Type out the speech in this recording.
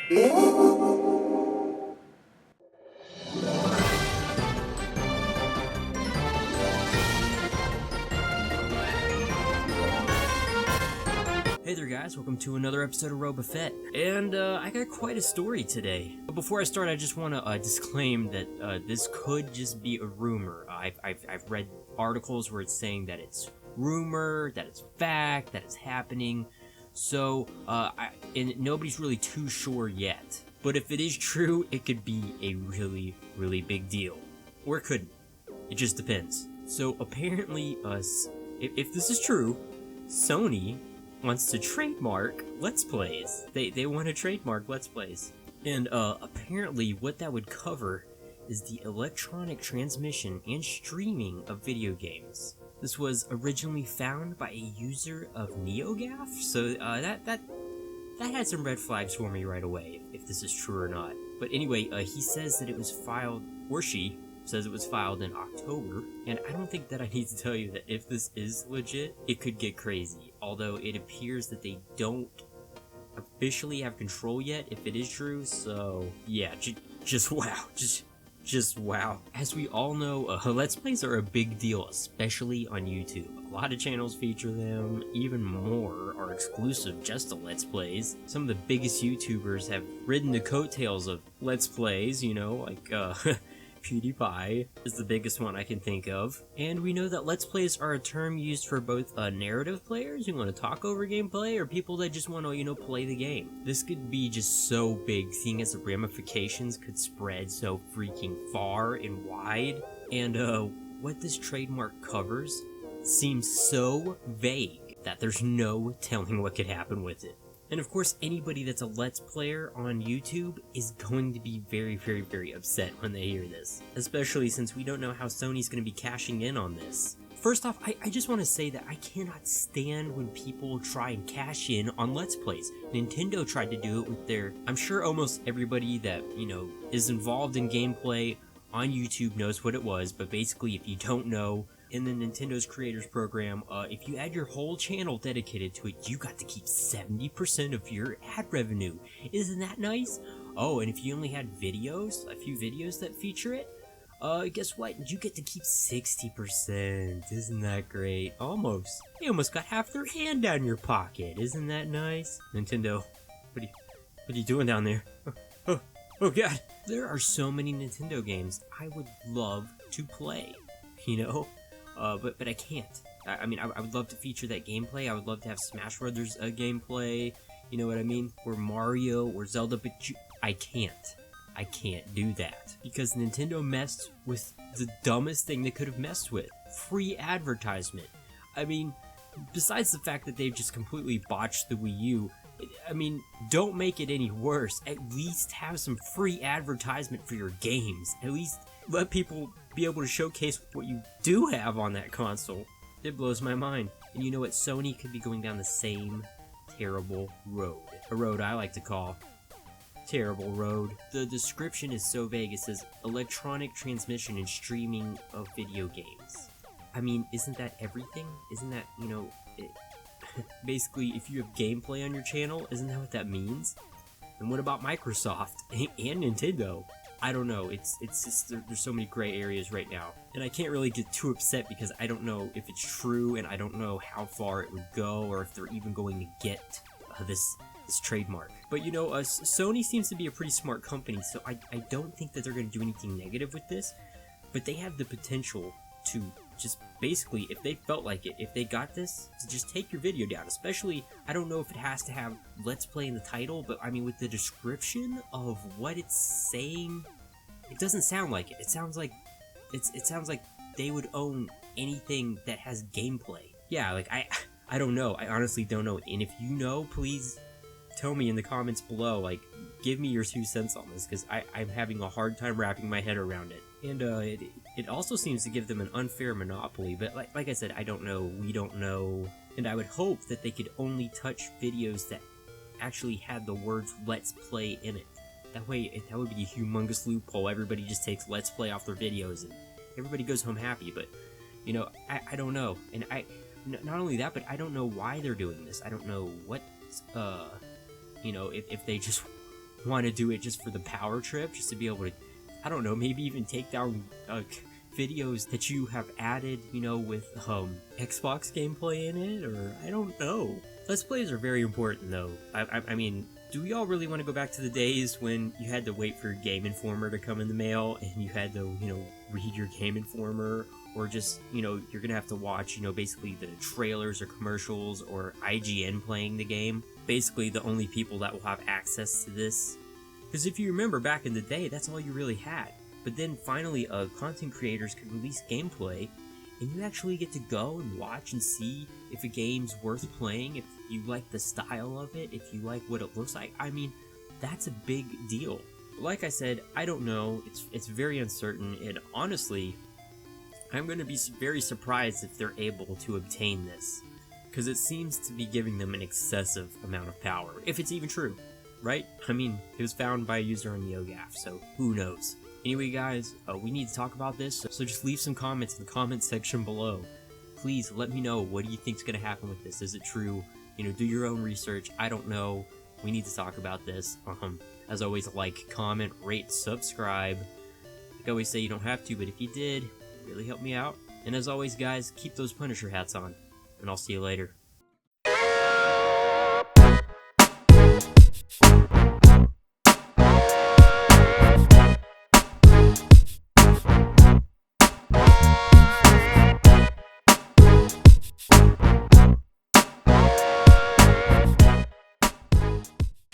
Hey there guys, welcome to another episode of Robofet, and I got quite a story today. But before I start, I just want to disclaim that this could just be a rumor. I've read articles where it's saying that it's rumor, that it's fact, that it's happening, so and nobody's really too sure yet. But if it is true, it could be a really, really big deal. Or it couldn't. It just depends. So apparently, if this is true, Sony wants to trademark Let's Plays. They want to trademark Let's Plays. And apparently what that would cover is the electronic transmission and streaming of video games. This was originally found by a user of NeoGAF, so that had some red flags for me right away, if this is true or not. But anyway, he says that it was filed, or she says it was filed in October, and I don't think that I need to tell you that if this is legit, it could get crazy. Although it appears that they don't officially have control yet, if it is true, so yeah, just wow, just wow. As we all know, Let's Plays are a big deal, especially on YouTube. A lot of channels feature them, even more are exclusive just to Let's Plays. Some of the biggest YouTubers have ridden the coattails of Let's Plays, you know, like PewDiePie is the biggest one I can think of. And we know that Let's Plays are a term used for both narrative players who want to talk over gameplay or people that just want to, you know, play the game. This could be just so big, seeing as the ramifications could spread so freaking far and wide. And what this trademark covers seems so vague that there's no telling what could happen with it. And of course, anybody that's a Let's Player on YouTube is going to be very, very, very upset when they hear this. Especially since we don't know how Sony's going to be cashing in on this. First off, I just want to say that I cannot stand when people try and cash in on Let's Plays. Nintendo tried to do it with their... I'm sure almost everybody that, you know, is involved in gameplay on YouTube knows what it was, but basically if you don't know, in the Nintendo's Creators Program, if you had your whole channel dedicated to it, you got to keep 70% of your ad revenue. Isn't that nice? Oh, and if you only had videos, a few videos that feature it, guess what? You get to keep 60%. Isn't that great? Almost. You almost got half their hand down your pocket. Isn't that nice? Nintendo, what are you doing down there? Oh god. There are so many Nintendo games I would love to play, you know? But I can't. I mean, I would love to feature that gameplay. I would love to have Smash Brothers gameplay. You know what I mean? Or Mario, or Zelda, but I can't. I can't do that. Because Nintendo messed with the dumbest thing they could have messed with. Free advertisement. I mean, besides the fact that they've just completely botched the Wii U, I mean, don't make it any worse. At least have some free advertisement for your games. At least let people be able to showcase what you do have on that console. It blows my mind. And you know what? Sony could be going down the same terrible road. A road I like to call terrible road. The description is so vague. It says electronic transmission and streaming of video games. I mean, isn't that everything? Isn't that, you know, basically if you have gameplay on your channel, isn't that what that means? And what about Microsoft and Nintendo? I don't know, it's just, there's so many gray areas right now. And I can't really get too upset because I don't know if it's true and I don't know how far it would go or if they're even going to get this trademark. But you know, Sony seems to be a pretty smart company, so I don't think that they're going to do anything negative with this, but they have the potential to just basically, if they felt like it, if they got this, to just take your video down. Especially, I don't know if it has to have Let's Play in the title, but I mean with the description of what it's saying, it doesn't sound like it. It sounds like it sounds like they would own anything that has gameplay. Yeah, like I don't know. I honestly don't know. And if you know, please tell me in the comments below. Like, give me your 2 cents on this, because I'm having a hard time wrapping my head around it. And it also seems to give them an unfair monopoly, but like I said, I don't know, we don't know, and I would hope that they could only touch videos that actually had the words Let's Play in it. That way, that would be a humongous loophole. Everybody just takes Let's Play off their videos, and everybody goes home happy, but, you know, I don't know. And not only that, but I don't know why they're doing this. I don't know what, you know, if they just want to do it just for the power trip, just to be able to, I don't know, maybe even take down videos that you have added, you know, with Xbox gameplay in it, or I don't know. Let's plays are very important though. I mean, do we all really want to go back to the days when you had to wait for Game Informer to come in the mail and you had to, you know, read your Game Informer, or just, you know, you're gonna have to watch, you know, basically the trailers or commercials or IGN playing the game? Basically the only people that will have access to this. Because if you remember back in the day, that's all you really had. But then finally, content creators could release gameplay, and you actually get to go and watch and see if a game's worth playing, if you like the style of it, if you like what it looks like. I mean, that's a big deal. Like I said, I don't know. It's very uncertain, and honestly, I'm going to be very surprised if they're able to obtain this, because it seems to be giving them an excessive amount of power, if it's even true, right? I mean, it was found by a user on NeoGAF, so who knows? Anyway, guys, we need to talk about this, so just leave some comments in the comment section below. Please let me know, what do you think's going to happen with this? Is it true? You know, do your own research. I don't know. We need to talk about this. As always, like, comment, rate, subscribe. Like I always say, you don't have to, but if you did, it really help me out. And as always, guys, keep those Punisher hats on, and I'll see you later.